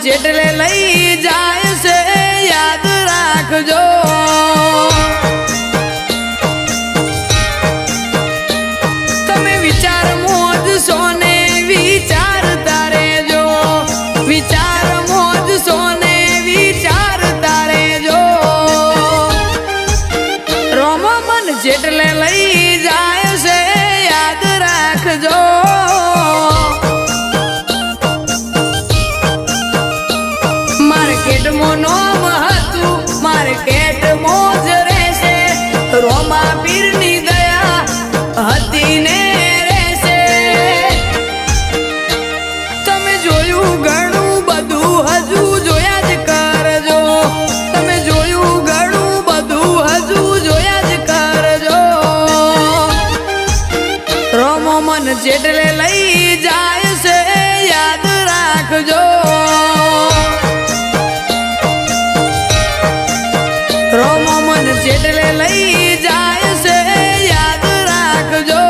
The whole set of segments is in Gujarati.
જેટલે લઈ જાય છે યાદ રાખજો તમે વિચાર મોજ સોને વિચારતા રહેજો વિચાર મોજ સોને વિચારતા રહેજો રોમો મન જેટલે લઈ જાય છે યાદ રાખજો નોમ હતું માર્કેટ મોજ રહેશે રોમા પીરની દયા હતી ને રહેશે તમે જોયું ઘણું બધું હજુ જોયા જ કરજો તમે જોયું ઘણું બધું હજુ જોયા જ કરજો રોમો મન જેટલે લઈ જાય છે યાદ રાખજો રોમો મન જેટલે લઈ જાય છે યાદ રાખજો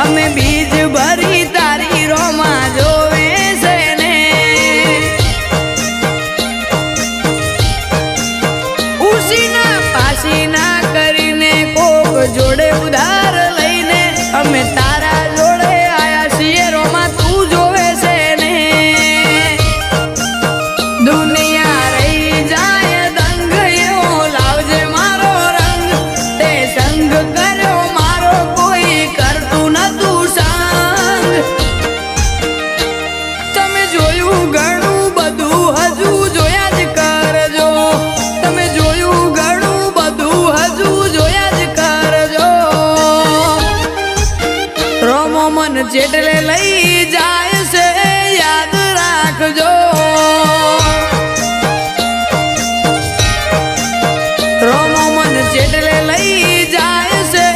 અમે બીજ ભરી તારી રોમા જોવે છે ને ઉસીના પાસીના કરીને કોક જોડે ઉધાર લઈને અમે તારા જોડે આયા છીએ રોમા તું જોવે છે ને દુનિયા રહી જાય દંગ એવો લાવજે મારો રંગ તે સંગ કર્યો મારો કોઈ કરતું નતું સંગ તમે જોયું ઘણું બધું હજુ જોયા જ કરજો તમે જોયું ઘણું બધું હજુ જોયા જ કરજો રોમો મન જેટલે લઈ જાય છે યાદ રાખજો રોમો મન જેટલે લઈ જાય છે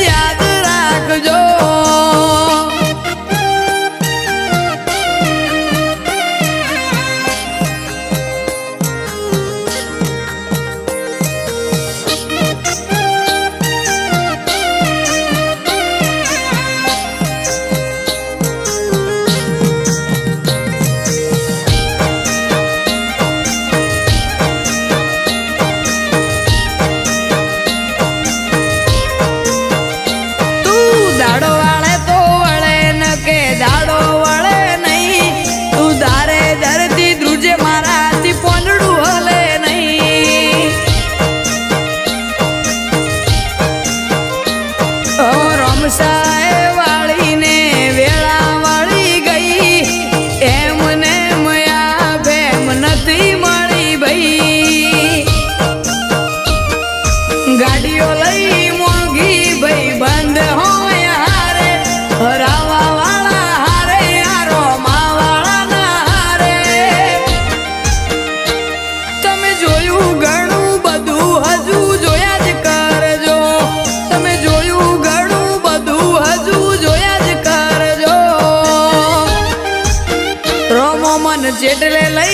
યાદ રાખજો દાડો વાળે તો વળે ન કે દાડો વળે નહીં તું ધારે ધરતી ધ્રુજે મારાથી પોંદડું હલે નહીં રમસાએ વાળીને વેળા વાળી ગઈ એમને મયા ભેમ નથી મળી ભાઈ ગાડીઓ લઈ મોંઘી ભાઈ બંધ હોય હારે હરાવા વાળા હારે યારો માવાળા ના હારે તમે જોયું ઘણું બધું હજુ જોયા જ કરજો તમે જોયું ઘણું બધું હજુ જોયા જ કરજો રોમો મન જેટલે લઈ